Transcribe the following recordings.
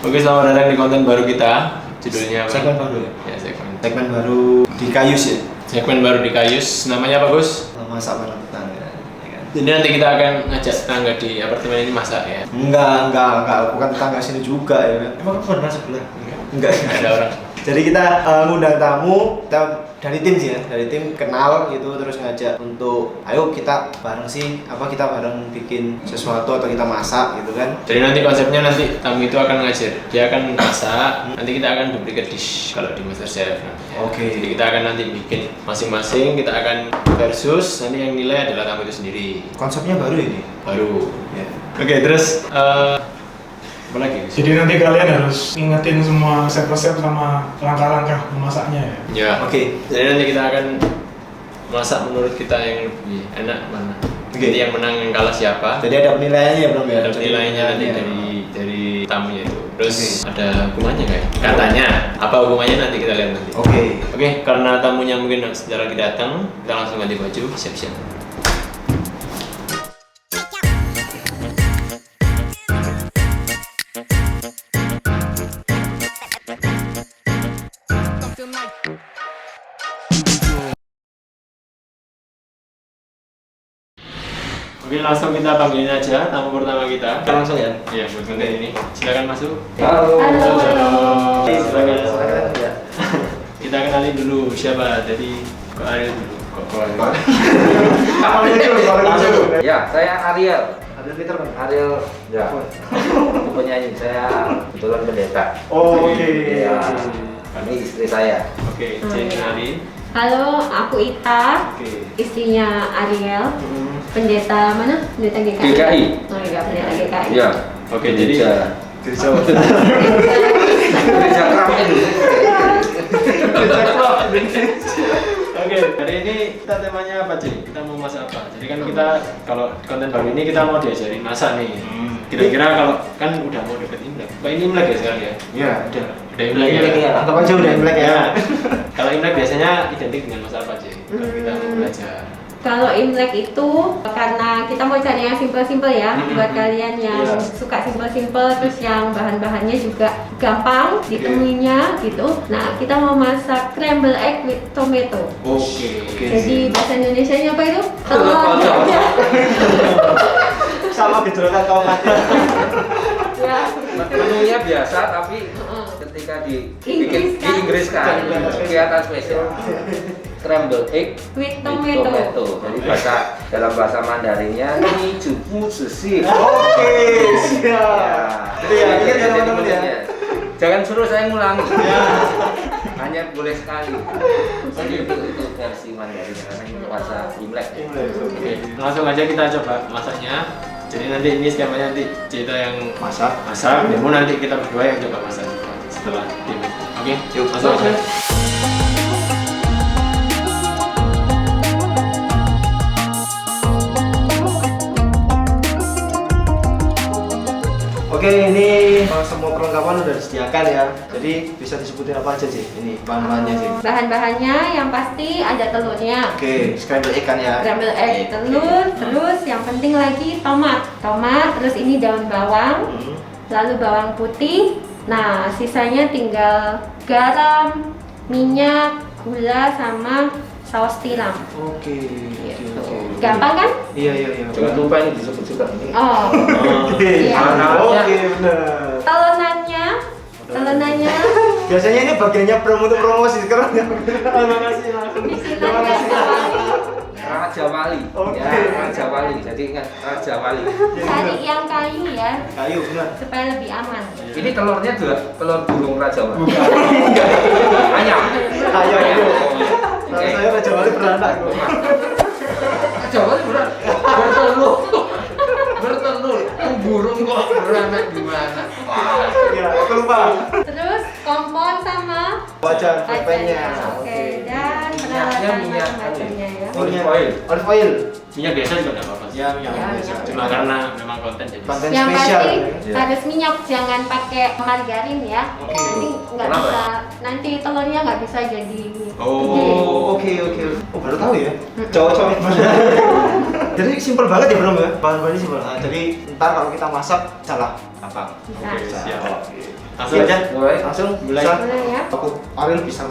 Oke, selamat datang di konten baru kita. Judulnya apa? Segmen baru ya? Ya, Segmen baru di Kayus ya? Segmen baru di Kayus. Namanya apa, Gus? Masak bareng tetangga. Jadi nanti kita akan ngajak tetangga di apartemen ini masak ya. Enggak, bukan tetangga sini juga ya. Emang kamu pernah sebelah? Enggak. Ada orang. Jadi kita ngundang tamu, kita dari tim sih ya, dari tim kenal gitu, terus ngajak untuk ayo kita bareng sih, kita bareng bikin sesuatu atau kita masak gitu kan. Jadi nanti konsepnya nanti tamu itu akan ngajar, dia akan masak, nanti kita akan duplicate dish kalau di MasterChef nanti. Oke. Jadi kita akan nanti bikin masing-masing, kita akan versus, nanti yang nilai adalah tamu itu sendiri. Konsepnya baru ini? Baru. Ya. Oke, terus apa lagi? Jadi nanti kalian harus ingetin semua resep-resep sama langkah-langkah memasaknya ya. Ya. Oke. Jadi nanti kita akan masak menurut kita yang lebih enak mana. Oke. Jadi yang menang yang kalah siapa? Jadi ada penilaiannya ya belum ya? Ada penilaiannya nanti dari tamunya itu. Terus ada hukumannya kayak? Katanya. Apa hukumannya nanti kita lihat nanti. Oke. Oke, karena tamunya mungkin sebentar lagi datang, kita langsung ganti baju, siap-siap. Oke, langsung kita panggilin aja tamu pertama kita. Kita langsung ya? Iya, buat konten ini. Silakan masuk. Halo. Halo. Silakan ya. Kita kenalin dulu siapa. Jadi Kok Ariel dulu. Kok Ariel. Ya, saya Ariel. Ada Peter kan? Ariel, ya. Penyanyi saya kebetulan pendeta. Oh, oke. Ya, ini istri saya. Oke, Jenny Ari. Halo, aku Ita, Oke. istrinya Ariel, pendeta mana? Pendeta GKI. GKI. Oh iya, pendeta GKI. Ya. Oke, jadi Gereja Kram Oke, hari ini kita temanya apa, Ci? Kita mau masak apa? Jadi kan kita kalau konten baru ini kita mau diajarin masak nih. Kira-kira kalau kan udah mau deket Imlek. Pak ini Imlek ya sekarang ya? Iya. Udah Imlek ya. Anggap aja udah Imlek ya. Kalau Imlek biasanya identik dengan masak apa, Ci? Kalau kita mau belajar. Kalau Imlek itu karena kita mau cari yang simple-simple ya, buat kalian yang Iya. suka simple-simple, terus yang bahan-bahannya juga gampang ditemuinya gitu. Nah, kita mau masak scramble egg with tomato. Oke. Jadi bahasa Indonesianya apa itu? Telur. Sama gejolak kau mati. Ya. Menunya biasa tapi ketika dibikin di Inggris kan kelihatan spesial. Scramble egg With with tomato. Jadi dalam bahasa Mandarinnya ini jupu sesi. Oke, siap. Itu ya, ingat ya teman-teman ya. Jangan suruh saya ngulangi. Hanya boleh sekali. Jadi itu versi Mandarin karena ini puasa Imlek. Oke, langsung aja kita coba masaknya. Jadi nanti ini skemanya nanti cerita yang Masak. demo nanti kita berdua yang coba masak setelah demo. Oke, yuk masuk aja. Oke, ini semua perlengkapan udah disediakan ya. Jadi bisa disebutin apa aja sih? Ini bahan-bahannya sih. Bahan-bahannya yang pasti ada telurnya. Oke, scramble egg kan ya. Scramble egg, telur, terus yang penting lagi tomat, terus ini daun bawang, lalu bawang putih. Nah, sisanya tinggal garam, minyak, gula, sama saus tiram. Oke. Gitu. Gampang kan? Iya. Jangan lupa ini disebut juga ini. Oh, Oke. Iya. Oke, benar. telonannya Biasanya ini bagiannya untuk promosi sekarang ya. Terima kasih langsung. Terima kasih. Raja Wali. Oke. Ya, Raja Wali. Jadi ingat Raja Wali. cari yang kayu ya, Kayu benar. supaya lebih aman. Ini telurnya juga telur burung Raja Wali. Ayam. Ayo. Oke. Saya Raja Wali beranak. Raja Wali bertelur. Burung kok beranak gimana? Wah. Ya, aku lupa. Terus kompor sama Wajan pepenya. Oke, dan peralatan minyak macam-macamnya ya. Olive oil. Olive oil. Minyak biasa juga nggak apa-apa. Ya, minyak biasa. Cuma karena memang konten jadi. Konten Yang spesial. pasti harus minyak, jangan pakai margarin ya. Oke. Nanti nggak Kenapa? bisa, nanti telurnya nggak bisa jadi gede. Oh, oke. Oh, baru tahu ya. Cowok-cowok. Jadi simpel banget ya belum ya? Bahan-bahannya simpel. Nah, jadi ntar kalau kita masak salah gampang. Bisa. Oke, siap. Langsung aja. Mulai. Langsung Mulai. bisa. Boleh ya? Aku Ariel bisa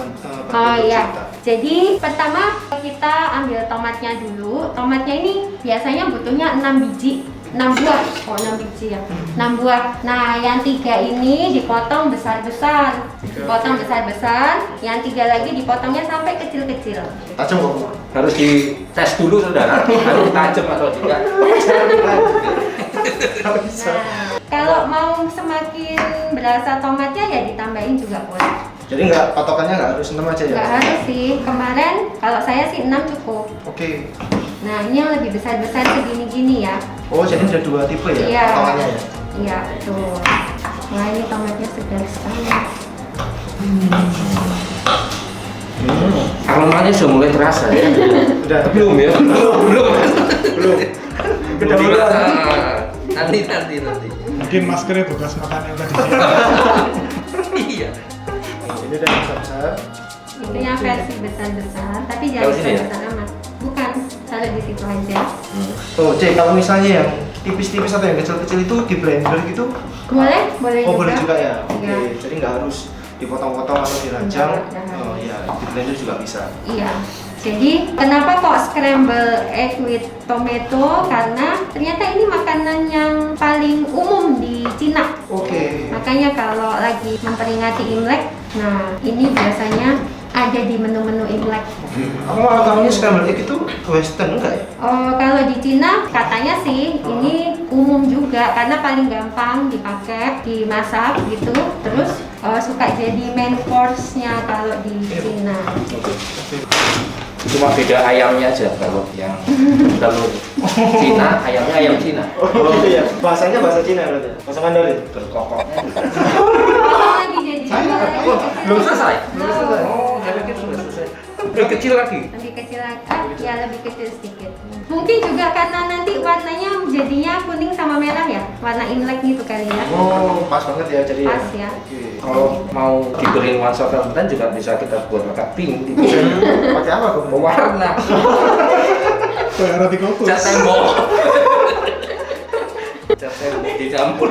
Oh iya, jadi pertama kita ambil tomatnya dulu. Tomatnya ini biasanya butuhnya 6 biji, 6 buah. Oh 6 biji ya, 6 buah. Nah yang 3 ini dipotong besar-besar. Dipotong besar-besar, yang 3 lagi dipotongnya sampai kecil-kecil. Tajam kok. Harus dites dulu saudara, harus tajam atau tidak. Nah, kalau mau semakin berasa tomatnya ya ditambahin juga boleh. Jadi nggak patokannya nggak harus 6 aja ya? Nggak harus sih, kemarin kalau saya sih 6 cukup. Oke. Nah ini yang lebih besar-besar segini-gini ya. Oh jadi ada 2 tipe ya? Iya. Potongannya ya? Iya, betul. Wah, ini tomatnya segar sekali. Aromanya sudah mulai terasa ya. Udah. Belum ya? Belum. Belum. Kedahuan. Nanti. Mungkin maskernya bekas makan yang tadi. Iya. Ini udah besar-besar. Itu yang versi besar-besar, tapi jangan Taruh sini ya? besar-besar amat. Bukan, taruh di situ aja. Oh, Cek, kalau misalnya yang tipis-tipis atau yang kecil-kecil itu di blender gitu? Boleh, boleh Oh, juga. boleh juga ya? Oke, Iya. jadi nggak harus dipotong-potong atau diranjang. Enggak. Oh iya, di blender juga bisa. Iya. Jadi kenapa kok scramble egg with tomato? Karena ternyata ini makanan yang paling umum di Cina. Oke. Makanya kalau lagi memperingati Imlek, nah ini biasanya ada di menu-menu Imlek. Aku malah tahunya scramble egg itu western enggak ya? Oh, kalau di Cina katanya sih ini umum juga karena paling gampang dipakai, dimasak gitu. Terus suka jadi main course-nya kalau di Cina. Cuma beda ayamnya aja kalau Cina, ayamnya ayam Cina. Oh iya, bahasanya bahasa Cina berarti. Bahasa Mandarin. Berkokoknya. Oh, lagi jadi Belum selesai. Belum selesai. Oh, saya pikir sudah selesai. Lebih kecil lagi. lebih kecil lagi, ya lebih kecil sedikit. Mungkin juga karena nanti warnanya jadinya kuning sama merah ya, warna Imlek gitu kali ya. Oh, pas banget ya jadi. Pas ya. Oke. Kalau mau diberi nuansa Valentine juga bisa kita buat pakai pink. Pakai apa kok? Warna. Kayak roti kokus. Cat tembok. Cat tembok dicampur.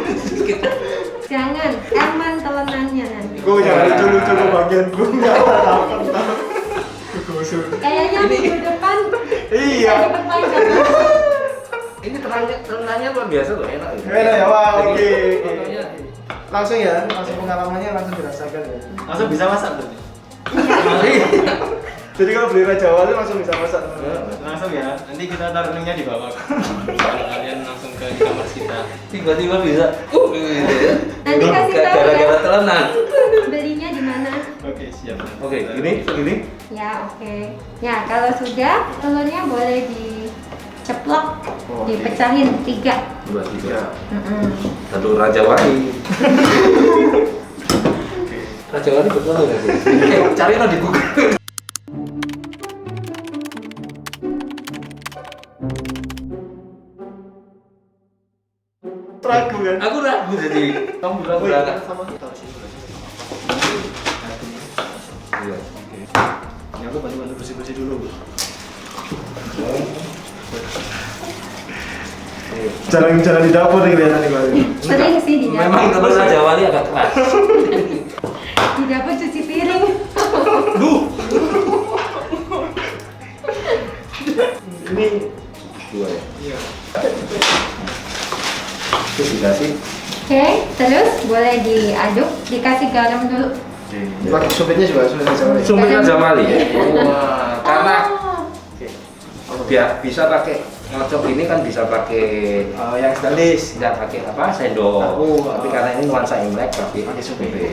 Jangan, aman telenannya nanti. Gue jangan lucu-lucu ke bagian gue nggak apa-apa. Kayaknya minggu depan Iya. bisa diperpanjang. Ini tenangnya luar biasa loh, enak. Enak ya, wah, oke. Pokoknya Langsung ya, langsung pengalamannya langsung dirasakan ya. Langsung bisa masak berarti. Jadi kalau beli Raja Wali langsung bisa masak. Langsung ya. Nanti kita taruh linknya di bawah. Kalau kalian langsung ke e-commerce kita. tiba-tiba bisa. Gitu ya. Nanti kasih tahu Gara-gara ya. telenan. Belinya di mana? Oke, siap. Oke, ini. Ya, oke. Ya, kalau sudah telurnya boleh diceplok, Oh, dipecahin 3. 2, 3. Mm-mm. Raja Wali. Raja Wali betul nggak sih? Cari no di Google. Ragu kan? Aku ragu jadi. Kamu bilang berangkat. Sama kita sini. Iya. Ya aku bantu-bantu bersih-bersih dulu. Jarang di dapur nih kelihatan nih Bang. Sering sih di dapur. Memang telur Raja Wali agak keras. Di dapur cuci piring. Duh. Ini 2 ya. iya. Itu dikasih. Oke, terus boleh diaduk, dikasih garam dulu. Pakai supitnya juga sudah Raja Wali. Sumpit Raja Wali ya. Wah, karena Oh, biar bisa pakai ngocok ini kan bisa pakai Yang stainless. tidak pakai apa sendok. Tapi karena ini nuansa Imlek pakai sumpit. pakai sumpit.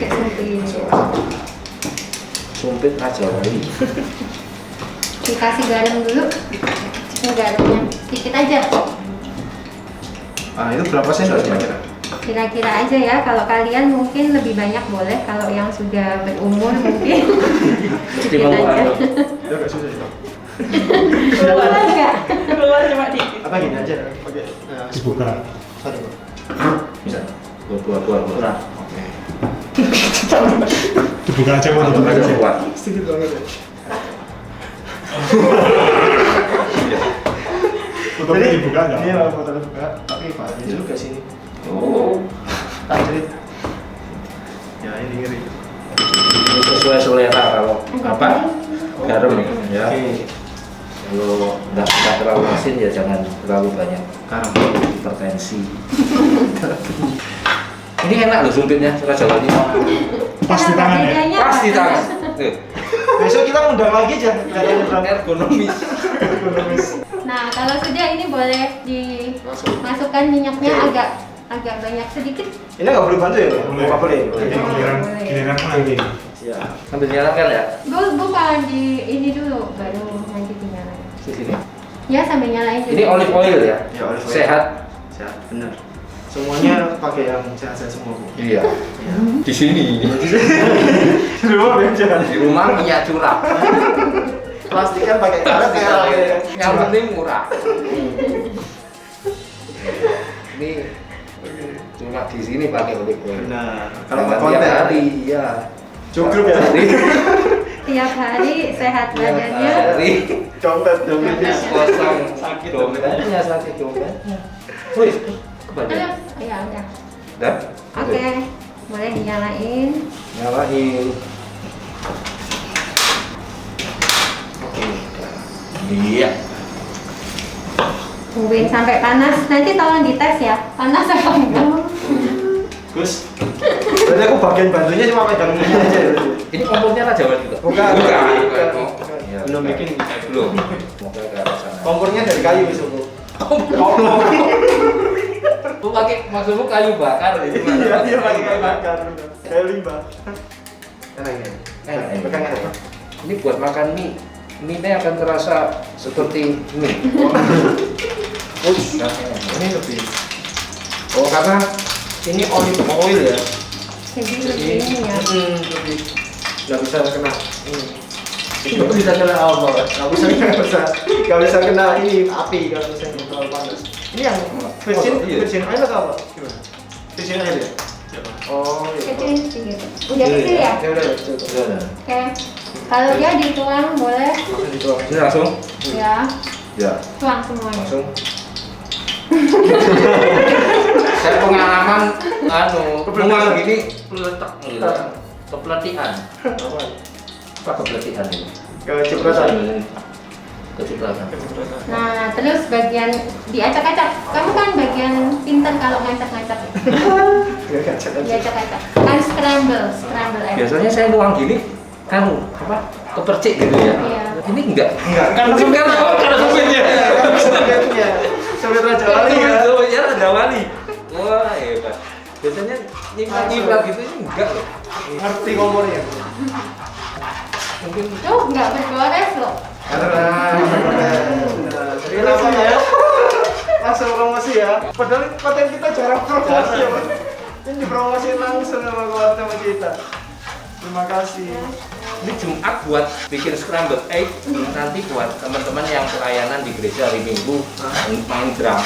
Sumpit Raja Wali. Dikasih garam dulu. Ini garamnya sedikit aja. Itu berapa sendok kira-kira? Kira-kira aja ya, kalau kalian mungkin lebih banyak boleh, kalau yang sudah berumur mungkin sedikit aja. Itu agak susah sih. Keluar nggak? Keluar cuma dikit. Apa gini aja? Oke. Dibuka. Satu. Bisa. Buat. Kurang. Oke. Dibuka aja mau Untuk aja kuat. Sedikit banget ya. Botolnya dibuka nggak? Iya, botolnya dibuka. Tapi banyak juga sini. Oh. Tak jerit. Ya ini ngeri. Ini sesuai selera kalau apa? Garam ya. Oke. Kalau nggak terlalu asin ya jangan terlalu banyak Garam. hipertensi. Ini enak loh sumpitnya, Raja Wali. Pas di tangan ya. Bedanya Pas di apa? tangan. Tuh, Besok kita undang lagi aja. ergonomis. Nah, kalau sudah ini boleh dimasukkan minyaknya agak banyak sedikit. Ini nggak boleh bantu ya? Boleh. Nggak boleh. Jadi Boleh. giliran nanti. Siap. Sambil nyalakan ya. Bukan di ini dulu, baru nanti dinyalain. Di sini. Ya, sambil nyalain dulu. Ini olive oil ya. Ya, olive oil. Sehat. Sehat, bener. Semuanya pakai yang sehat-sehat semua bu. Iya. Di sini. Semua beda. Di rumah minyak curah. Pastikan pakai karet ya. Yang penting murah. Ini cuma di sini pakai olive oil. Nah, kalau Jangan mau tiap konten hari, iya. cukup ya. Tiap hari sehat badannya. Hari Dompet dompetnya. kosong Sakit dompetnya, sakit dompetnya. Wih, kebanyakan. Terus, ya udah. Dah? Oke, boleh dinyalain. Nyalain. Iya. Tungguin sampai panas. Nanti tolong dites ya, panas apa enggak. Gus. Berarti aku bagian bantunya cuma pegang ini aja. Ini kompornya Raja Wali juga? Bukan. Bukan. Iya, Belum bukan. bikin kita Belum. Semoga ke arah sana. Kompornya dari kayu Gus. Lu pakai maksudmu kayu bakar ya? Iya, iya pakai kayu bakar. Kayu limbah. Enak ini. Enak, enak. Pegang enak. Ini buat makan mie. Mie-nya akan terasa seperti mie. Ush, Ini lebih. oh karena ini olive oil ya. Jadi lebih ini ya. Lebih. Nggak bisa kena. Itu bisa kena apa? Nggak bisa kena ini api kalau misalnya terlalu panas. Ini yang virgin oil atau apa? Gimana? Virgin oil ya? Oh iya. Kecil sedikit. Udah kecil ya? Ya udah, cukup. Sudah. Oke. Kalau dia dituang boleh Langsung dituang. Ini langsung? ya, Ya, tuang semuanya. langsung. Saya pengalaman nuang gini peletak gitu. Kepelatihan. Apa kepelatihan ini? Kecipratan. Kecipratan. Nah, terus bagian diacak-acak. Kamu kan bagian pintar kalau ngacak-ngacak. Diacak-acak. Kan scramble egg. Biasanya saya nuang gini kan apa? Kepercik gitu ya. Iya. Ini enggak. Enggak. Kan karena sumpitnya. Sebetulnya. Sebet Raja Wali ya. Ya Raja Wali. Wah, hebat. Biasanya nyimpan gitu ini enggak loh. Ngerti kompornya. Mungkin Tuh, nggak bergores loh. Jadi namanya ya. Langsung promosi ya. Padahal konten kita jarang promosi ya. Ini dipromosi langsung sama keluarga sama kita. Terima kasih. ini Jumat buat bikin scrambled egg, nanti buat teman-teman yang pelayanan di gereja hari Minggu main drum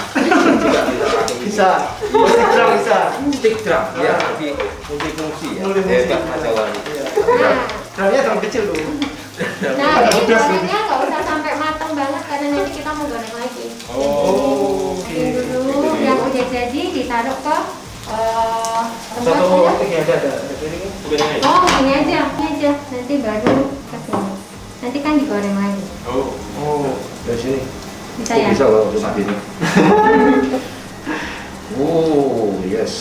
juga bisa pakai ini. Bisa. Stick drum bisa. Stick drum ya, lebih multifungsi ya. Multifungsi. Hebat Mas Awali. Nah, Drumnya drum kecil tuh. nah ini gorengnya nggak usah sampai matang banget karena nanti kita mau goreng lagi. Oh. Ini dulu yang udah jadi ditaruh ke tempat Satu aja. ini ada piring. Oh, ini aja. Nanti baru ke sini. Nanti kan digoreng lagi. Oh, dari sini. Bisa ya? Bisa loh rumah ini. Oh yes.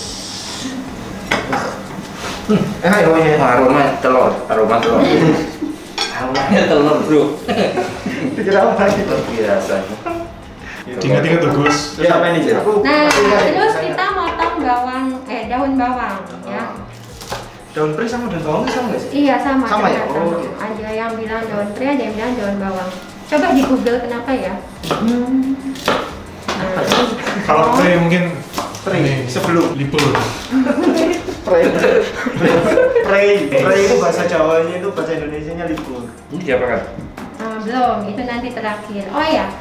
Ayo ya. Aroma telur. Aromanya telur bro. Dikira apa lagi? Biasanya. Ingat-ingat tuh Gus. Ya apa ini? Aku Nah, masih ingat ya, terus misalnya. kita motong daun bawang ya. Daun peri sama daun bawang itu sama nggak sih? Iya sama. Sama ya? sama. Oh, oke. Ada yang bilang daun peri, ada yang bilang daun bawang. Coba di Google kenapa ya? Nah, Kalau oh, pre mungkin Pre, ini, sebelum. lipul. Prey. Prey itu bahasa Jawanya, itu bahasa Indonesianya libur. Ini siapa kan? belum, itu nanti terakhir. Oh ya,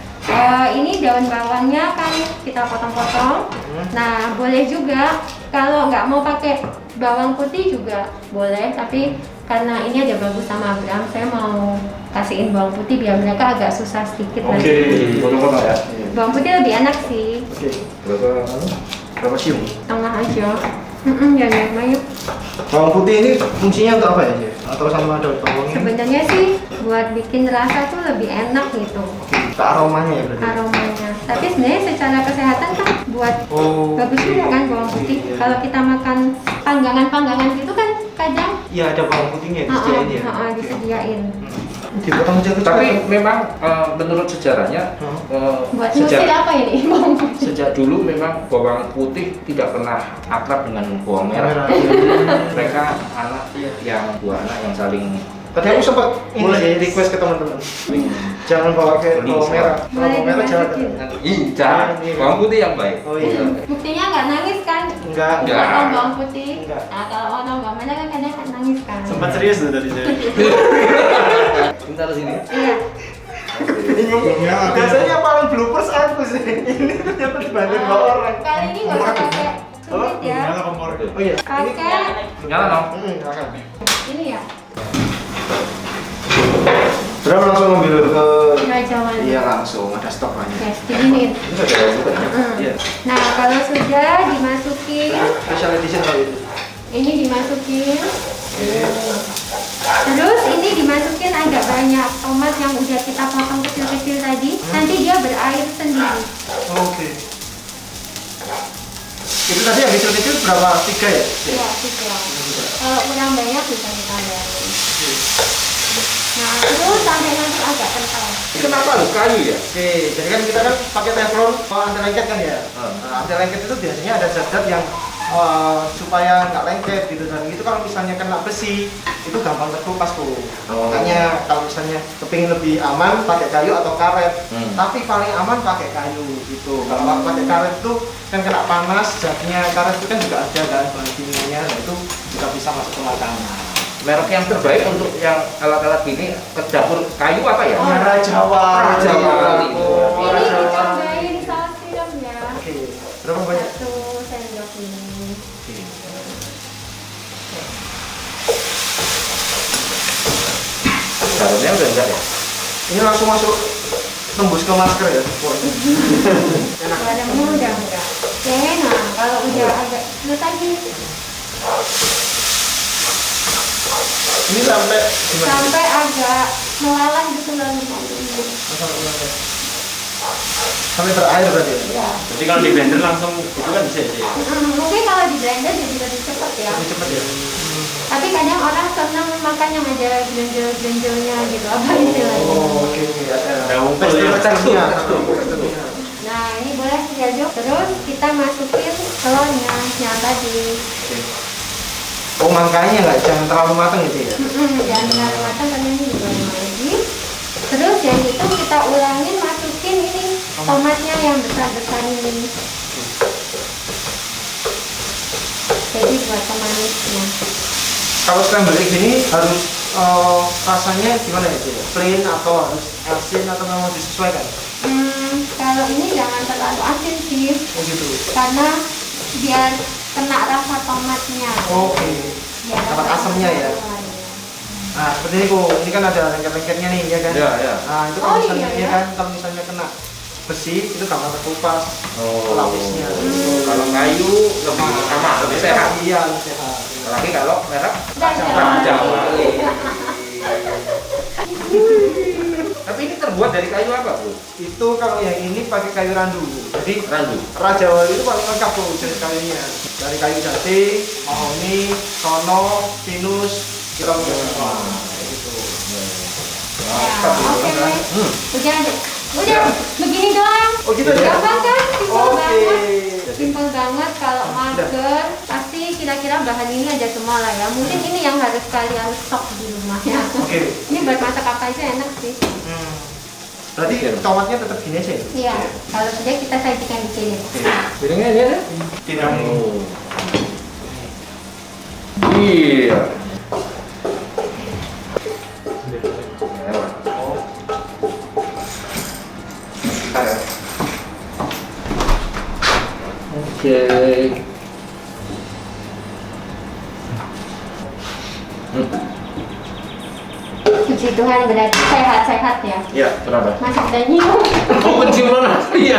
ini daun bawangnya kan kita potong-potong. Nah, boleh juga kalau nggak mau pakai bawang putih juga boleh, tapi karena ini ada bagus sama Abraham, saya mau kasihin bawang putih biar mereka agak susah sedikit Oke, nanti. potong-potong ya. Bawang putih lebih enak sih, Oke. Berapa? Berapa siung? tengah aja. Jangan banyak. Bawang putih ini fungsinya untuk apa ya, Chef? Atau sama daun bawangnya? Sebenarnya sih buat bikin rasa tuh lebih enak gitu. Ke aromanya ya berarti? Aromanya. Tapi sebenarnya secara kesehatan kan buat bagus juga kan bawang putih. Iya. Kalau kita makan panggangan-panggangan gitu kan kadang Iya, ada bawang putihnya disediain ya? disediain. Dipotong aja kecil. Tapi memang menurut sejarahnya Buat nyusil apa ini bawang putih? sejak dulu memang bawang putih tidak pernah akrab dengan bawang merah. Mereka anak yang dua anak yang saling Tadi aku sempat mulai request ke teman-teman. Jangan bawa ke bawang merah. Kalau bawang merah jangan. jangan bawang putih yang baik. Oh iya. Buktinya nggak nangis kan? Enggak. Potong bawang putih. Enggak. Nah kalau potong bawang merah kan kadang kan nangis kan? Sempat serius tuh tadi saya. Bentar sini. Iya. Biasanya paling bloopers aku sih. Ini ternyata dibantuin bawa orang. Kali ini nggak usah pakai sulit ya. Nyala kompor. Oh iya. Pakai Nyala dong. Silakan. ini ya. Berapa langsung ambil ke Raja Wali. Iya langsung, ada stok banyak. Yes, diginiin. Ini ada bawang putih ya? Iya. Nah kalau sudah dimasukin, Special edition kali itu. ini dimasukin. Terus ini dimasukin agak banyak tomat yang udah kita potong kecil-kecil tadi. Nanti dia berair sendiri. Oke. Itu tadi yang kecil-kecil berapa? 3 ya? Iya, tiga. Kalau kurang banyak bisa ditambahin. Nah, terus sampai nanti agak kental. Kenapa lu kayu ya? Oke, jadi kan kita kan pakai teflon anti lengket kan ya. Nah, anti lengket itu biasanya ada zat-zat yang supaya nggak lengket gitu, dan itu kalau misalnya kena besi itu gampang terkelupas tuh. Makanya kalau misalnya kepingin lebih aman pakai kayu atau karet, tapi paling aman pakai kayu gitu. Kalau pakai karet itu kan kena panas, zatnya karet itu kan juga ada kan bahan kimianya, nah itu juga bisa masuk ke makanan. Merek yang terbaik untuk yang alat-alat gini ke dapur kayu apa ya? Merah Jawa. Merah Jawa. Merah Ini Jawa. ditambahin saus tiram ya. Oke, berapa banyak? 1 sendok ini. Garumnya udah enggak ya? Ini langsung masuk tembus ke masker ya. Enak. Garamnya udah enggak. Oke, nah kalau udah agak tadi Ini sampai gimana? sampai agak melalang gitu lalu Sampai berair berarti ya? ya. Jadi kalau di blender langsung itu kan bisa ya. Mungkin kalau di blender jadi lebih cepat ya. Lebih cepat ya? Tapi kadang orang senang makan yang ada grenjel-grenjelnya gitu, apa istilahnya. Oh, oke. Ada Ngumpul ya. teksturnya. Nah ini boleh diaduk, terus kita masukin telurnya yang tadi. Oh, makanya nggak jangan terlalu matang gitu ya? Jangan terlalu matang karena ini digoreng lagi. Terus yang itu kita ulangin masukin ini tomatnya yang besar-besar ini. Jadi buat pemanisnya. Kalau scramble egg ini harus rasanya gimana ya? Plain atau harus asin atau memang disesuaikan? Kalau ini jangan terlalu asin sih, Oh gitu. karena biar kena rasa tomatnya. Oke. Biar Dapat rasa asamnya ya? tomatnya. Nah, seperti ini kok. Ini kan ada lengket-lengketnya nih, ya kan? Iya, iya. Nah, itu kalau Oh, misalnya, iya, ya ya. kan, kalau misalnya kena besi, itu gampang terkelupas lapisnya. Kalau kayu lebih aman, lebih sehat. Iya, lebih sehat. Apalagi kalau merek Raja Wali. Tapi ini terbuat dari kayu apa, Bu? Itu kalau yang ini pakai kayu randu. Jadi Randu. Raja Wali itu paling lengkap tuh jenis kayunya. Dari kayu jati, mahoni, sono, pinus, kita punya semua. Kayak gitu. Ya, oke, Mas. Udah, begini doang. Oh gitu ya? Gampang kan? Simpel Oke. banget. Simpel banget. Kalau mager, pasti kira-kira bahan ini ada semua lah ya. Mungkin ini yang harus kalian stok di rumah ya. Oke. Ini buat masak apa aja enak sih. Berarti tomatnya tetap gini aja ya? Iya, kalau sudah kita sajikan di sini. Piringnya ini ada? Tidak. Oh. Iya. Oke. Puji Tuhan berarti sehat-sehat ya. Ya, kenapa? Masih ada nyium. Oh, penciuman masih. Iya.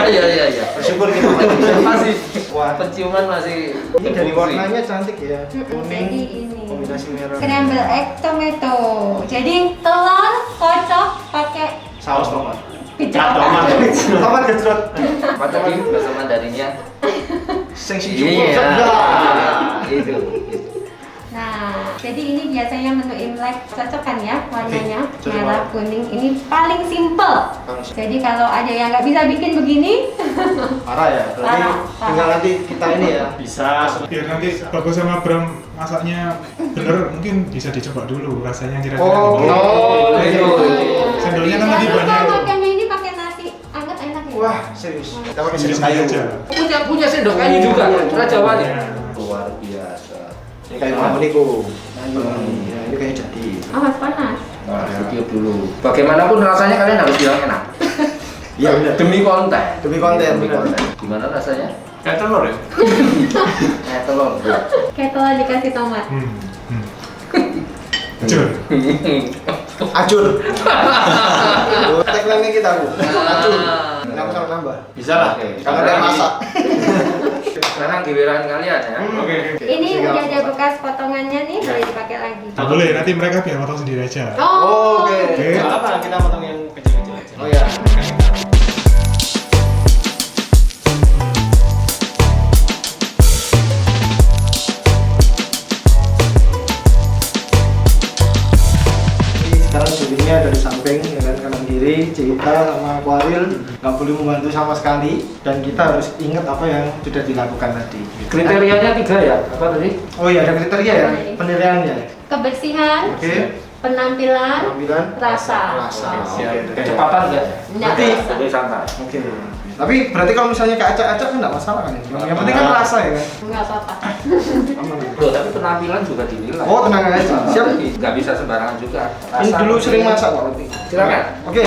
Bersyukur kita masih. Wah, Penciuman masih. ini dari warnanya cantik ya. Jadi Kuning, ini kombinasi merah. scramble egg tomato. Jadi telur kocok pakai Saus tomat. kecap Tomat. Tomat gejrot. Apa tadi bahasa Mandarinnya? Sing si cukup Iya. sedap. Itu. Nah, jadi ini biasanya menu Imlek cocok kan ya warnanya Cocok merah banget. kuning. Ini paling simple. Paling simple. Jadi kalau ada yang nggak bisa bikin begini, Parah ya. Berarti Parah. tinggal nanti kita ini ya. Bisa. Biar nanti Bagus sama Bram masaknya bener, mungkin bisa dicoba dulu rasanya kira-kira Oh, gimana. gitu. Sendoknya kan tadi Bisa banyak. makannya ini pakai nasi anget enak ya. Wah, serius. Kita pakai Sendok sendok kayu. aja. Punya sendok kayu juga, Raja Wali. Iya. Luar biasa. Ini kayu apa nih, Bu? Kayu. Ya, ini kayak jadi. Awas panas. Nah, sedikit dulu. Bagaimanapun rasanya kalian harus bilang enak. Iya, benar. Demi konten. Demi konten, Demi benar. konten. Gimana rasanya? Kayak telur ya? Kayak telur. Kayak telur dikasih tomat. Jujur. Acur. Tagline kita, Bu. Acur. Ini aku sama nambah. Bisa lah. Oke. Karena dia masak. Sekarang giliran kalian ya. Oke. Ini udah ada bekas potongannya nih, boleh dipakai lagi. Tak boleh, nanti mereka biar potong sendiri aja. Oh, Oke. Nggak apa, kita potong yang kecil-kecil aja. Oh ya. Ini sekarang jurinya dari samping ya kan, kanan kiri Cita sama Aquaril nggak boleh membantu sama sekali dan kita harus ingat apa yang sudah dilakukan tadi. Kriterianya 3 ya? Apa tadi? Oh iya, ada kriteria ya penilaiannya. kebersihan, Oke. penampilan, Penampilan, rasa. rasa. Siap. Oke. Kecepatan enggak? Nggak Berarti- rasa. Lebih santai. Oke. Tapi berarti kalau misalnya ke acak-acak kan nggak masalah kan ya? Yang penting kan rasa ya kan? Nggak apa-apa. Aman. Loh, tapi penampilan juga dinilai. Oh, tenang aja. Siap. Nggak bisa sembarangan juga. Ini dulu sering masak Pak berarti. Silakan. Oke.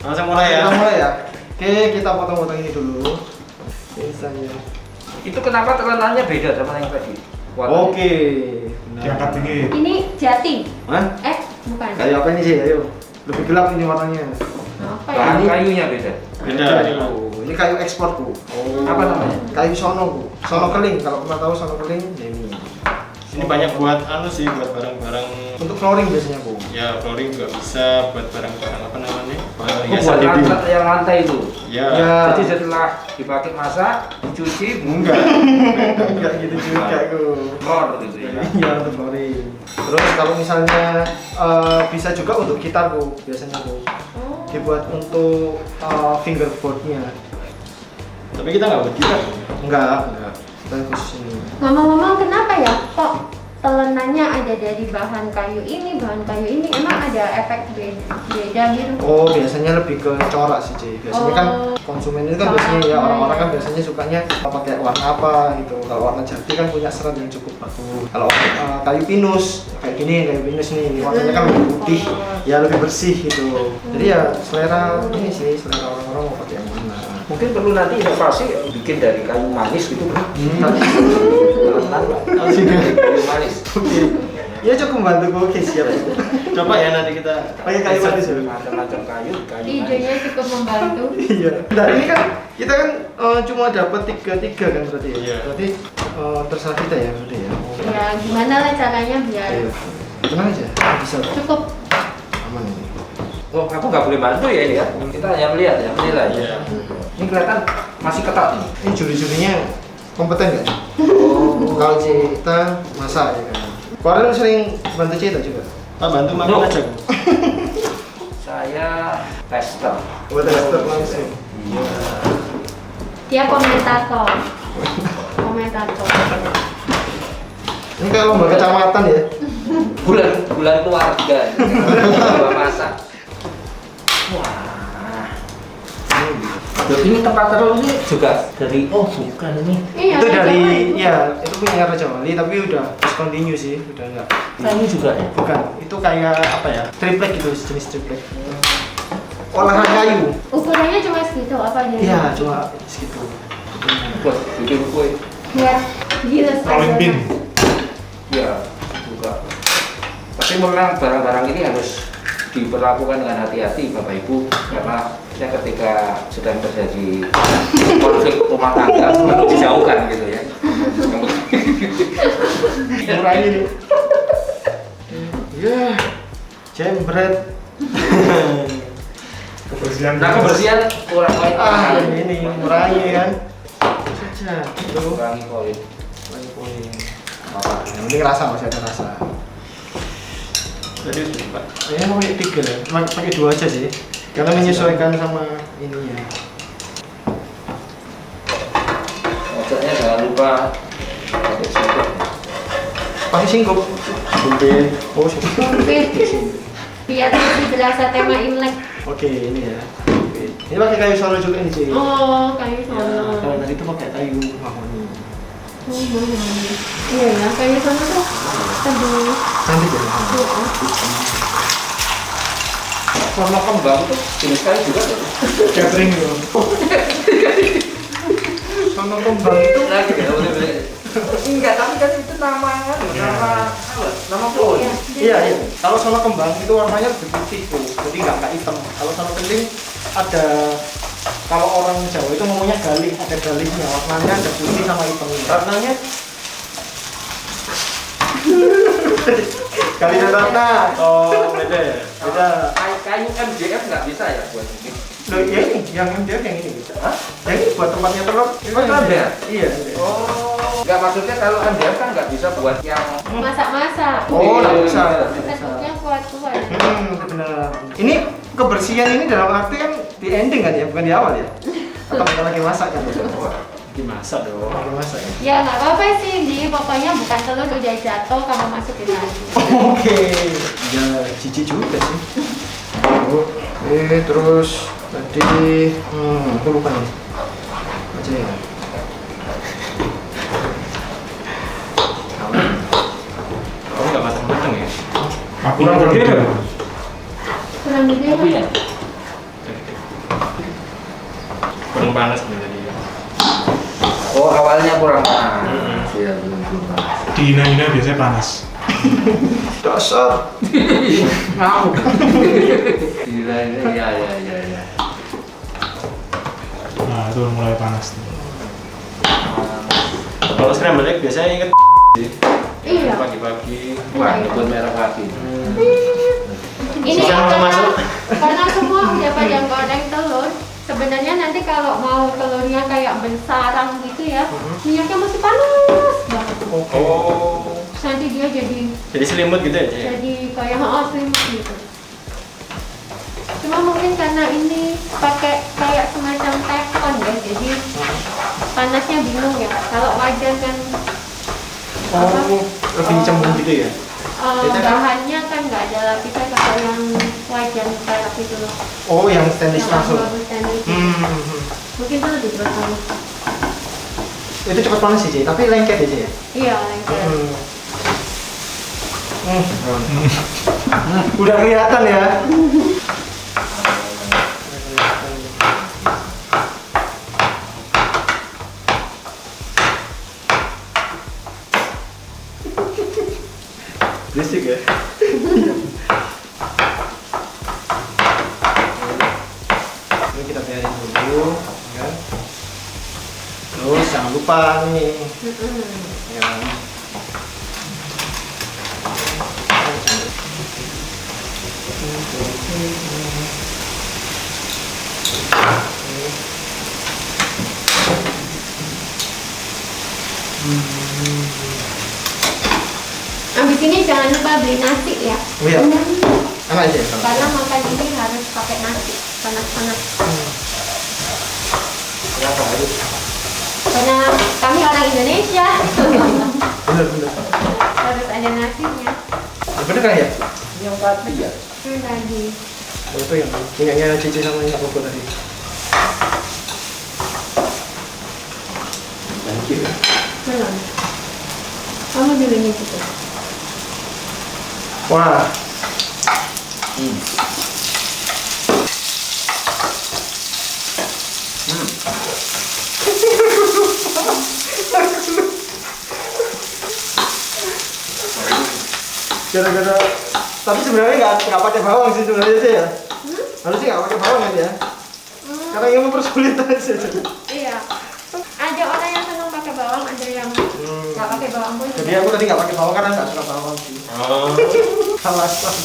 Langsung mulai ya. Kita mulai ya. Oke, kita potong-potong ini dulu. Misalnya. Itu kenapa telananya beda sama yang tadi? Warnanya. Oke. Diangkat dikit. Ini jati. Hah? Bukan. Kayu apa ini sih? Ayo. Lebih gelap ini warnanya. Apa ya? Bahan Ini- kayunya beda. Beda. Ini kayu eksporku. Apa namanya? Kayu sono, Bu. Sono keling. Kalau pernah tahu sono keling, ya ini. Ini banyak buat sih, buat barang-barang Untuk flooring biasanya, Bu. ya flooring juga bisa, buat barang-barang apa namanya? Oh, Hiasan buat dinding. lantai, yang lantai itu. Ya. Ya. Jadi setelah dipakai masak, dicuci, Enggak. Enggak gitu juga, Bu. mor gitu ya. Iya, untuk flooring. Terus kalau misalnya bisa juga untuk gitar, Bu, biasanya, Bu. Oh. Dibuat untuk fingerboardnya. Tapi kita nggak buat gitar. Enggak. Kita khusus ini. Ngomong-ngomong kenapa ya kok telenannya ada dari bahan kayu ini, emang ada efek beda gitu? Oh, biasanya lebih ke corak sih, Ci. Biasanya kan konsumen itu kan biasanya ya orang-orang kan biasanya sukanya pakai warna apa gitu. Kalau warna jati kan punya serat yang cukup bagus. Kalau kayu pinus kayak gini, kayu pinus nih warnanya kan lebih putih, ya lebih bersih gitu. Jadi ya selera ini sih, selera orang-orang mau pakai yang mana. Mungkin perlu nanti inovasi bikin dari kayu manis gitu. Kayu manis. Ya cukup membantu, oke siap. Coba ya nanti kita Pakai kayu manis ya. Macam-macam kayu Idenya cukup membantu. Iya. Nah ini kan kita kan cuma dapat tiga kan berarti ya. Iya. Berarti terserah kita ya berarti ya. Ya gimana lah caranya biar Ayo. Tenang aja, bisa kok. cukup. Aman ini. Oh, aku nggak boleh bantu ya ini ya. Kita hanya melihat ya, menilai. Iya. Ini kelihatan masih ketat ini. Ini juri-jurinya kompeten nggak? Oh. Kalau Cita masak ya kan. Kemarin sering bantu Cita juga. Pak bantu makan Loh. aja. Bu. Saya tester. Buat tester langsung. Iya. Dia komentator. Komentator. Ini kayak lomba kecamatan ya. Bulan keluarga. Lomba masak. Wah. Loh, ini tempat telur ini juga dari bukan ini. Iya, Itu dari Raja ya itu punya Raja Wali tapi udah discontinue sih, udah enggak. Kayu juga ya. Bukan, itu kayak apa ya? Triplek gitu, jenis triplek. Olahan kayu. ukurannya cuma segitu apa aja? Iya, cuma segitu. Buat bikin kue. Biar gila Rolling pin. Ya, juga. Tapi memang barang-barang ini harus diperlakukan dengan hati-hati Bapak Ibu, karena ketika sedang terjadi konflik rumah tangga perlu dijauhkan gitu ya. Ngurangi nih. Ya, jembret. Kebersihan. Nah kebersihan kurang poin. Ini ngurangi kan. Saja. Itu Kurangi poin. ngurangi poin. Apa? Yang penting rasa, masih ada rasa. Tadi sudah Pak. Kayaknya mau pakai 3 ya, pakai 2 aja sih. Karena menyesuaikan sama ininya. Maksudnya jangan lupa pakai singkong. Pakai singkong. Sumpit. Oh, sumpit. Sumpit. Biar lebih berasa tema Imlek. Oke, ini ya. Oke. Ini pakai kayu solo juga nih, Ci. Oh, kayu Ya, kalau solo. tadi itu pakai kayu mahoni. Iya ya, kayu solo tuh teduh. Cantik ya. Warna kembang itu jenis kayu juga tuh. Catering gitu. Sono kembang itu Nah gitu ya, boleh-boleh. Enggak, tapi kan itu nama pohon. iya. Kalau sono kembang itu warnanya lebih putih tuh, jadi nggak hitam. Kalau sono keling ada, kalau orang Jawa itu ngomongnya galih, ada galihnya, warnanya ada putih sama hitamnya. Ratnanya Galih dan ratna. oh beda ya. Beda. Kayu MDF nggak bisa ya buat ini. Loh, ya ini yang MDF yang ini bisa. Hah? Yang ini buat tempatnya telur. Oh, itu ada? Iya. MDF. Oh, nggak maksudnya kalau MDF kan nggak bisa buat yang Masak-masak. Oh, nggak bisa. Bentuknya kuat-kuat. Benar. Ini kebersihan ini dalam arti kan di ending kan ya, bukan di awal ya? Atau kita lagi masak kan? Dimasak dong. Lagi masak ya? Ya nggak apa-apa sih, di pokoknya bukan telur udah jatuh kamu masukin lagi. Oke. Ya, cici juga sih. Oke, terus tadi, aku lupa nih. Aja ya. Kamu nggak matang-matang ya? Aku kurang gede. Kurang gede apa ya? Kurang panas nih tadi. oh awalnya kurang panas. Iya, belum panas. Di Ina biasanya panas. Dasar. Ngamuk. Gila ini, ya. Nah, itu mulai panas tuh. Kalau scramble egg biasanya inget sih. Iya. Pagi-pagi. Wah, nyebut merah kaki. Ini Bisa masuk. karena semua udah pada goreng telur. Sebenarnya nanti kalau mau telurnya kayak bersarang gitu ya, minyaknya masih panas banget. Oh. Terus nanti dia Jadi selimut gitu ya? Ci? jadi kayak selimut gitu. Cuma mungkin karena ini pakai kayak semacam teflon ya, jadi panasnya bingung ya. Kalau wajan kan Oh, lebih cembung gitu ya? bahannya kan nggak ada lapisan kalau yang wajan kayak itu loh. Oh, yang stainless Yang langsung. bagus stainless. Mungkin itu lebih betul. Itu cepat panas sih, Ci, tapi lengket ya, Ci ya? Iya, lengket. Udah kelihatan ya. Berisik ya. Ini kita biarin dulu, ya kan? Terus jangan lupa nih, ya. Abis ini jangan lupa beli nasi ya. Oh iya, enak aja ya kalau. Karena makan ini harus pakai nasi panas-panas. Kenapa harus? Karena kami orang Indonesia. Bener. Harus ada nasinya. Bener kan ya? Yang tadi ya. Itu tadi. Oh, itu yang punyanya Cici sama yang Koko tadi. Thank you. Belum. Kamu dulu nih gitu. Wah, gara-gara Tapi sebenarnya nggak pakai bawang sih sebenarnya sih ya. Harusnya nggak pakai bawang kan ya. Karena yang mempersulit aja. Iya. Ada orang yang senang pakai bawang, ada yang nggak pakai bawang pun. Jadi aku tadi nggak pakai bawang karena nggak suka bawang sih. Oh. Alasan.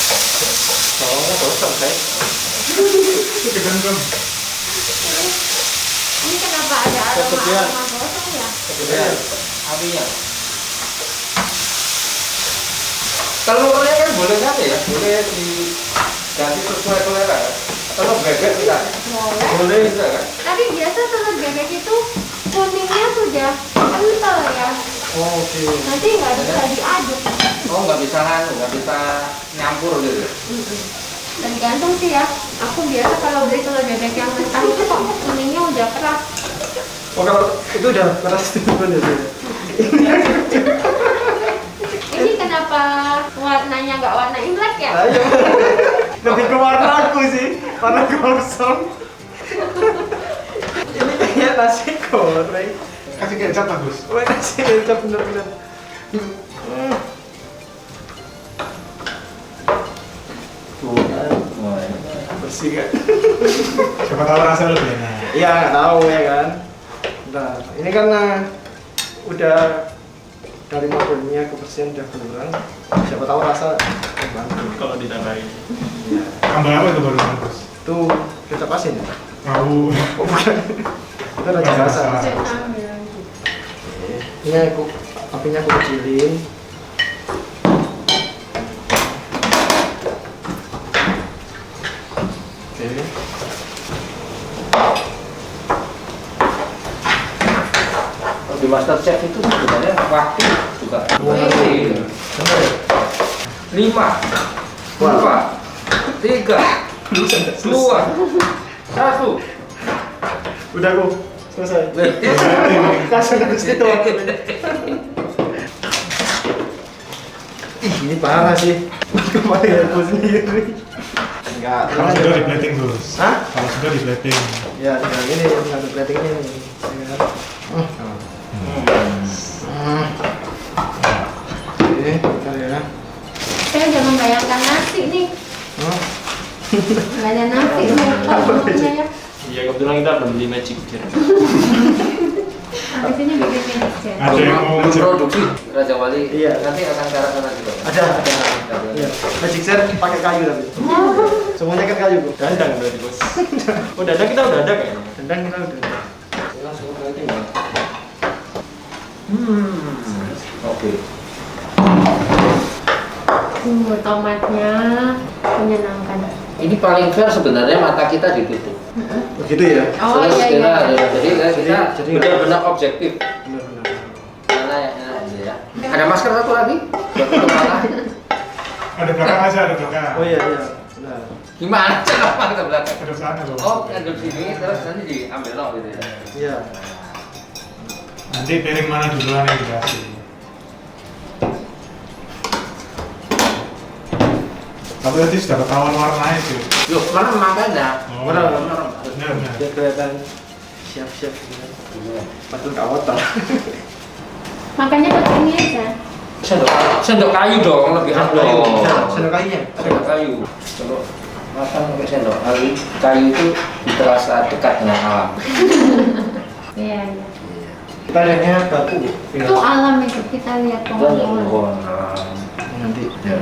Bawangnya gosong, guys. Kegantung. Ini kenapa ada aroma gosong ya? Kemudian apinya. Telurnya kan boleh apa ya? Boleh diganti sesuai selera. Telur bebek misalnya. Boleh. Boleh bisa kan? Tapi biasa telur bebek itu kuningnya sudah kental ya. Oh, oke. Nanti nggak bisa diaduk. Oh nggak bisa nggak bisa nyampur gitu. Tergantung sih ya. Aku biasa kalau beli telur bebek yang mentah itu kok kuningnya udah keras. Oh kalau itu udah keras itu ya. Ini kenapa warnanya nggak warna imlek ya? Ayo. Lebih ke warna aku sih, warna gosong. Ini kayak nasi goreng. Kasih kecap bagus. Wah, nasi kecap bener-bener. Bersih kan? Siapa tahu rasa lebih enak. Iya, nggak tahu ya kan. Nah, ini kan udah dari modelnya kebersihan udah kurang. Siapa tahu rasa terbantu. Kalau ditambahin. Iya. Tambah apa itu baru bagus? Itu kecap asin ya? Tahu. Oh bukan. Itu rasa rasa. Ini aku apinya aku kecilin. Oke. Di Master Chef itu sebenarnya waktu juga. Bener ya? 5, 4, 3, 2, 1. Udah aku selesai. Langsung dari situ. Ih, ini parah sih. Kemarin aku sendiri. Enggak, Kalau sudah di plating terus. Hah? Kalau sudah di plating. Ya, tinggal ini tinggal di platingnya nih. Oke, bentar ya. Saya udah membayangkan nasi nih. Nggak ada nasi lupa ngomongnya ya. Iya, kebetulan kita belum beli magic jar. Habis ini bikin magic jar. Ada yang mau Belum ngecek. produksi Raja Wali. Iya. Nanti akan ke arah sana juga. Ada. Iya. Magic jar pakai kayu tapi. Semuanya kan kayu, Bu. Dandang berarti bos. Oh dandang kita udah ada kayaknya. Dandang kita udah. Langsung ke plating ya. Oke. Tomatnya menyenangkan. Ini paling fair sebenarnya mata kita ditutup. Begitu ya? Oh Terus iya kita, iya. Jadi jadi benar-benar objektif. Benar-benar. Mana yang enak aja ya. Ada masker satu lagi? Buat tutup mata. Ada belakang aja, ada belakang. Oh iya iya. Benar. Gimana cara kita belakang? Ada sana loh. Oh, ngadep sini terus nanti diambil dong gitu ya. Iya. Nanti piring mana duluan yang dikasih. Tapi tadi sudah ketahuan warnanya sih. Loh, mana makanya? Oh, Benar, benar. Benar. Biar kelihatan siap-siap gitu. Padahal nggak wortel. Makanya pakai ini aja. Sendok kayu dong, lebih khas dong. Sendok kayunya. Sendok kayu. Kalau makan pakai sendok kayu itu terasa dekat dengan alam. Iya iya. Kita lihatnya batu. Itu alam itu kita lihat pohon-pohon. Pohon. Nanti. Ya.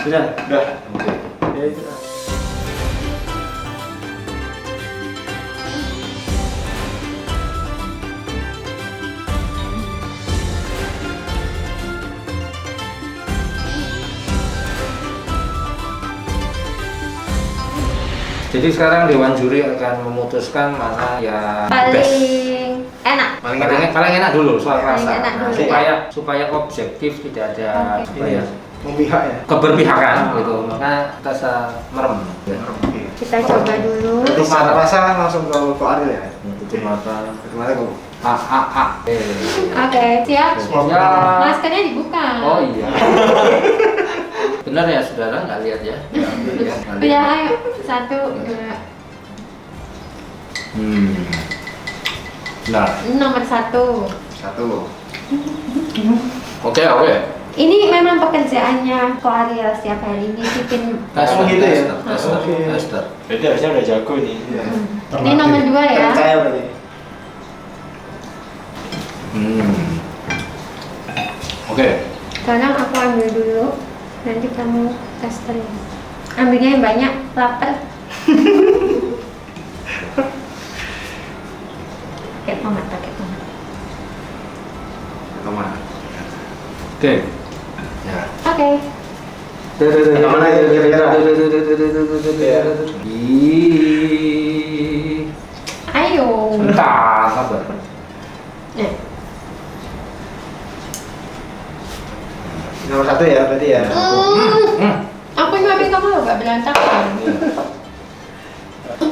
Sudah. Udah. Oke. Ya itu. Jadi sekarang Dewan Juri akan memutuskan mana yang best. Paling enak. Paling enak dulu soal Paling rasa. enak Nah, dulu, supaya objektif, tidak ada Oke. apa ya, Memihak ya. keberpihakan Ah. gitu. Maka rasa merem. Ya. Kita coba dulu. Jadi secara rasa langsung ke Ariel ya. Tutup mata. Kemarin kok. Oke, siap. Swap. Ya. Maskernya dibuka. Oh iya. Benar ya saudara, nggak lihat ya? Udah, ayo. 1, 2. Nah, Nomor 1. 1. oke. Ini memang pekerjaannya Ko Ariel setiap hari nyicipin. Oh, gitu ya? Tester. Berarti harusnya udah jago nih. Iya. Ini nomor 2 ya. Percaya berarti. Oke. Sekarang aku ambil dulu. Nanti kamu testerin. Ambilnya yang banyak, lapar. Pakai tomat. Tomat. Oke. Ya. Oke. Yang mana ya kira-kira? Ayo. Bentar, sabar. Nah. Nomor 1 ya berarti ya. Aku nyuapin kamu loh, gak berantakan.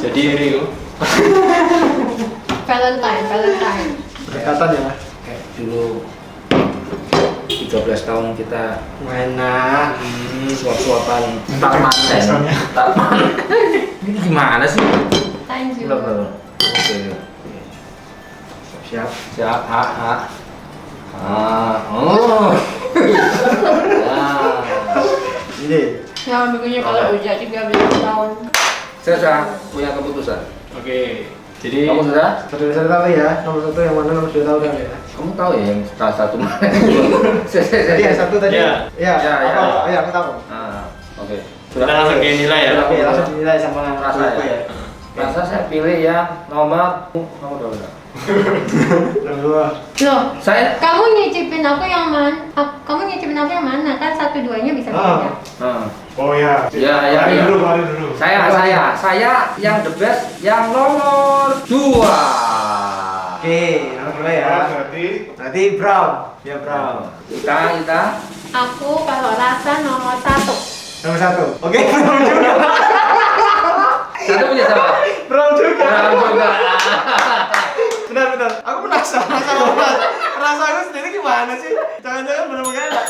Jadi Rio. Valentine. Berdekatan ya. Kayak dulu 13 tahun kita Mana? suap-suapan tak panen. Ini gimana sih? Thank you. Belum. Oke. Siap. Siap. Oh. Nah. Ini. Yang begini kalau usia 13 tahun. Saya sudah punya keputusan. Oke. Jadi Kamu sudah? Satu tahu ya. Nomor 1 yang mana, nomor 2 tahu kan ya. Kamu tahu ya yang salah satu mana? Tadi yang 1 tadi. Iya. Iya. Iya, aku tahu. Oke. kita langsung ke nilai ya. Oke, langsung dinilai sama Rasa aku ya? Rasa saya pilih yang nomor berapa? Nomor 2. Loh, Saya kamu nyicipin aku yang mana? Kamu nyicipin aku yang mana? Kan 1-2-nya bisa beda. Oh ya. Ya. Kemarin dulu. Saya yang the best yang nomor 2. Oke, nomor 2 ya. Berarti brown. Ya brown. Kita Aku kalau rasa nomor 1. Nomor 1. Oke, brown juga. satu punya siapa? Brown juga. Brown juga. Benar. Aku penasaran sama rasa aku sendiri gimana sih? Jangan-jangan benar-benar enak.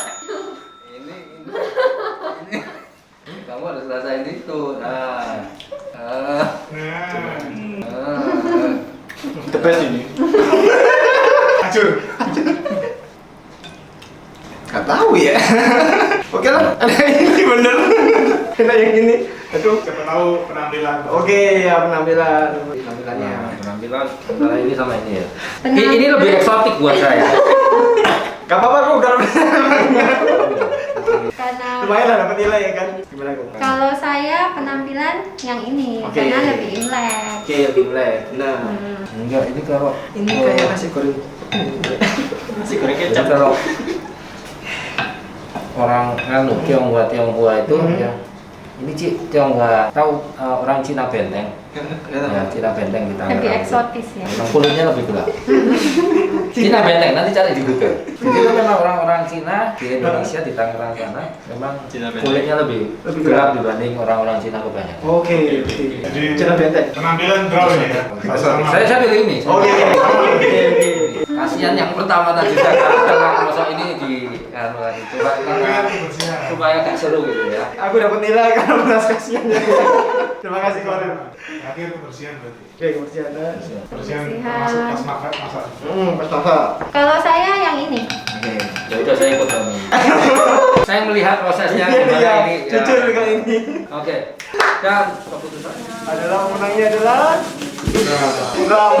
Ini kamu harus rasain itu. The best ini. Acur. Gak tahu ya. Oke lah, ada ini bener. Enak yang ini. Aduh. Siapa tahu penampilan. Oke, ya penampilannya. Penampilan antara ini sama ini ya. Penampilan. Ini lebih eksotik buat saya. Gak apa-apa, aku udah Karena lumayan lah dapat nilai ya kan. Gimana aku? kalau saya penampilan yang ini Oke. karena lebih imlek. Oke, lebih mulai. Nah, Enggak, ini kalau ini kayak nasi goreng. Nasi goreng jadi kecap. kalau orang Tionghoa itu ya. Ini Tionghoa tahu orang Cina Benteng. Ya, Cina Benteng di Tangerang. Lebih eksotis ya. Memang kulitnya lebih gelap. Cina Benteng, nanti cari di Google. Jadi itu memang orang-orang Cina di Indonesia di Tangerang sana memang Cina Benteng. kulitnya lebih gelap dibanding orang-orang Cina kebanyakan. Oke. Jadi Jangan benteng. penampilan brown ya. Saya pilih ini. Oke. Kasihan yang pertama tadi saya katakan masa ini di supaya gak seru gitu ya. Aku dapat nilai karena belas kasihannya. Terima kasih Koren. Akhir kebersihan berarti. Oke, kebersihan. Kebersihan Kebersihan. termasuk pas masak. Pas masak. Kalau saya yang ini. Oke. Ya udah saya ikut kamu. Saya melihat prosesnya gimana Iya, ini. jujur kali ini. Oke. Dan keputusannya Adalah pemenangnya adalah Bram.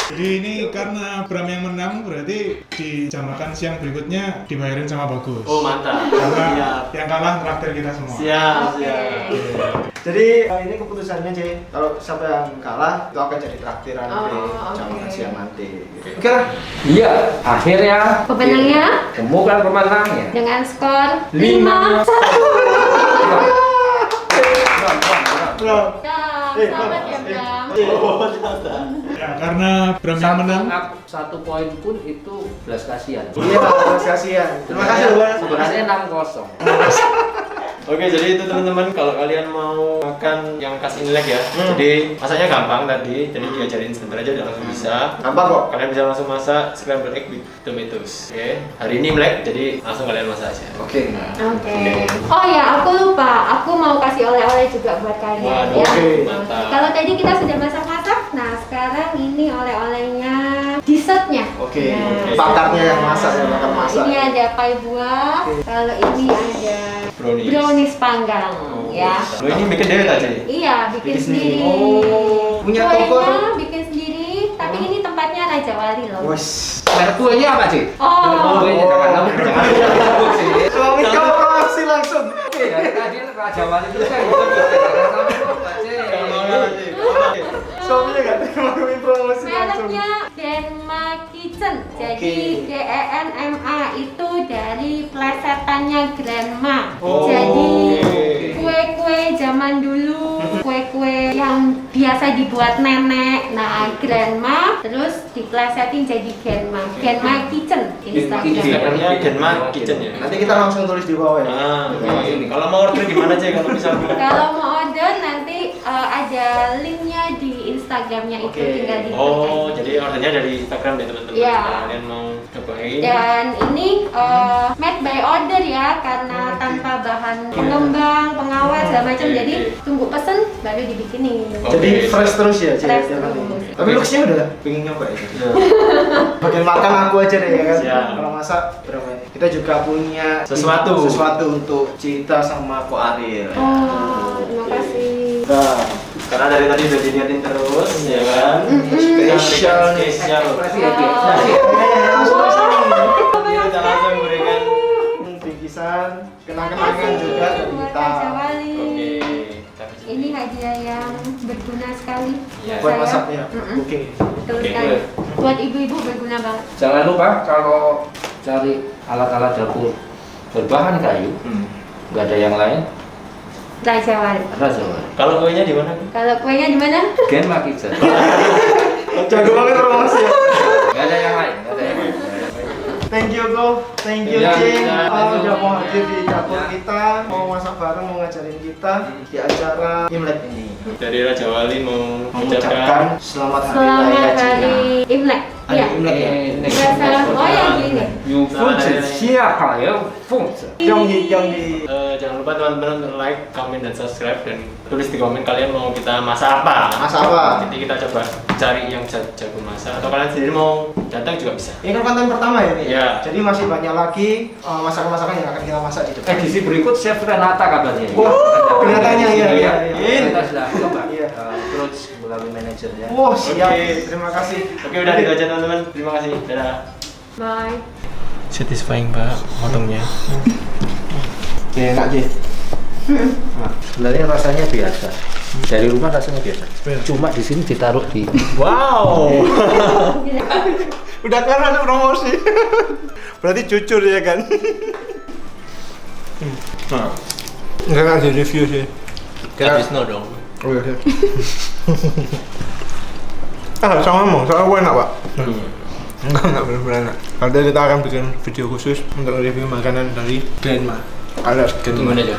Jadi ini karena Bram yang menang berarti di jam makan siang berikutnya dibayarin sama Bagus. Oh mantap. Karena Siap. yang kalah traktir kita semua. Siap. Jadi ini keputusannya sih, kalau siapa yang kalah itu akan jadi traktiran di jam makan siang nanti. Oke lah. iya, akhirnya Pemenangnya temukan pemenangnya. dengan skor 5-1. 5. Bram. Selamat ya Bram. Ya, karena Bram yang menang. Satu poin pun itu belas kasihan. Iya, terima kasih kasihan. Terima kasih Bram. Sebenarnya 6-0. Oke, jadi itu teman-teman, kalau kalian mau makan yang khas Imlek ya, jadi masaknya gampang tadi, jadi diajarin sebentar aja udah langsung bisa. Gampang kok. Kalian bisa langsung masak scrambled egg with tomatoes. Oke, hari ini Imlek, jadi langsung kalian masak aja. Oke. Oke. Oh ya, aku lupa. Aku mau kasih oleh-oleh juga buat kalian Waduh, ya. oke, Nah, mantap. kalau tadi kita sudah masak-masak, nah sekarang ini oleh-olehnya dessertnya. Oke. Nah, Pakarnya yang masak ya, bakar nah, masak. ini ada pai buah. Kalau ini ada brownies panggang ya. Lo ini bikin deh tadi. Iya, bikin sendiri. Oh, punya toko Kuenya tuh? bikin sendiri, tapi ini tempatnya Raja Wali loh. Wes. Merek kuenya apa sih? Oh. Kuenya jangan disebut sih. Suami kamu promosi langsung. Oke, dari tadi Raja Wali itu kan bukan Suaminya nggak terima kami promosi langsung. Mereknya Genma Kitchen. Jadi Oke. GENMA itu dari plesetannya Grandma. Oh. Jadi kue-kue zaman dulu, kue-kue yang biasa dibuat nenek. Nah, Grandma terus diplesetin jadi Genma. Genma Kitchen Instagram. Instagramnya Genma Kitchen ya. Nanti kita langsung tulis di bawah ya. Nah, oke. Kalau mau order gimana aja kalau misalnya? Kalau mau order nanti ada linknya di Instagramnya itu, Oke. tinggal di Oh, jadi ordernya dari Instagram ya teman-teman. Iya. Kalau kalian mau cobain. Dan ini made by order ya, karena tanpa bahan pengembang, pengawet segala macam. Oke, Jadi oke. tunggu pesen baru dibikinin. Oh. Jadi Oke. fresh terus ya, Cik, Fresh tiap hari. terus. Tapi looksnya udah pengen nyoba ya. Iya. Bagian makan aku aja deh ya kan. Siap. Kalau masak berapa ya? Kita juga punya Sesuatu. untuk Cita sama Ko Ariel. Oh, terima kasih. Nah, Karena dari tadi udah diliatin terus, ya kan? spesial nih. Spesial. Langsung ke sini. Iya, kita langsung berikan. Bingkisan, kenang-kenangan juga dari buat kita. Raja Wali. Oke. Ini hadiah yang berguna sekali Iya. Buat saya. masak ya, Mm-mm. booking. Betul Oke, sekali. boleh. Buat ibu-ibu berguna banget. Jangan lupa kalau cari alat-alat dapur berbahan kayu, nggak ada yang lain, Raja Wali. Raja Wali. Kalau kuenya di mana? Kalau kuenya di mana? Genma Kitchen. Jago banget promosi. Nggak ada yang lain, nggak ada yang lain. Thank you Go, thank you Ya, Cing. ya, Udah mau hadir di dapur Ya. kita, mau masak bareng, mau ngajarin kita di acara Imlek ini. Dari Raja Wali mau Mengucapkan selamat hari Selamat raya Cina. hari Imlek. Hari Iya. Imlek ya. Biasa. Oh ya gini. 有凤子下海有凤子。 Yonggi. Jangan lupa teman-teman untuk like, comment, dan subscribe, dan tulis di komen kalian mau kita masak apa. Masak apa? Nanti kita coba cari yang jago masak, atau kalian sendiri mau datang juga bisa. Ini kan konten pertama ya nih. Iya. Jadi masih banyak lagi masakan-masakan yang akan kita masak di depan. Edisi berikut Chef Renata kabarnya. Wah, kelihatannya iya, iya, iya. Kita sudah coba Iya. approach melalui manajernya. Wah, siap. Oke. Terima kasih. Oke, udah gitu aja teman-teman. Terima kasih. Dadah. Bye. Satisfying Pak motongnya. Oke, enak Ji. Nah, sebenarnya rasanya biasa. Dari rumah rasanya biasa. Cuma di sini ditaruh di Wow. Udah kan ada promosi. Berarti jujur ya kan? Nah, Enggak ngasih review sih. Kadisno dong. Oh iya. Sama ngomong, soalnya enak Pak. Enggak benar-benar enak. Nanti kita akan bikin video khusus untuk review makanan dari Grandma. Alias Gimana Grandma. aja?